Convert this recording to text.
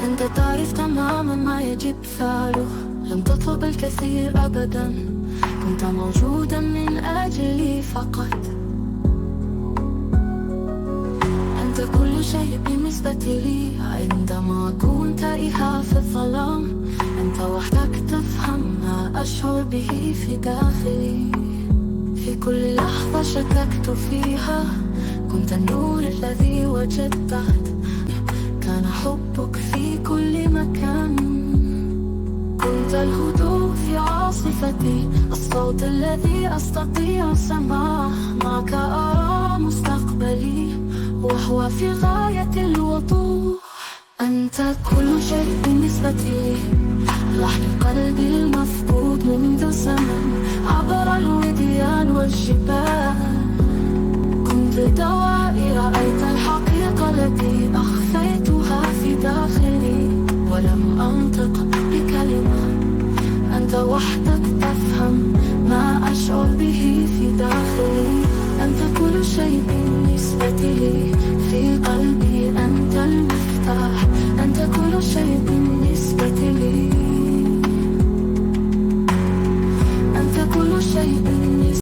أنت تعرف تماما ما يجب فعله، لم تطلب الكثير أبدا، كنت موجودا من أجلي فقط. أنت كل شيء بالنسبة لي عندما كنت تائها في الظلام. أنت وحدك تفهم ما أشعر به في داخلي. في كل لحظة شككت فيها كنت النور الذي وجدته. كان حبك في كل مكان، كنت الهدوء في عاصفتي، الصوت الذي أستطيع سماعه. معك أرى مستقبلي وهو في غاية الوضوح. أنت كل شيء بالنسبة لي، لحن قلبي المفقود منذ زمن، عبر الوديان والجبال. كنت دوائي، رأيت الحقيقة التي أخفيتها في داخلي ولم أنطق بكلمة. أنت وحدك تفهم ما أشعر به في داخلي. أنت كل شيء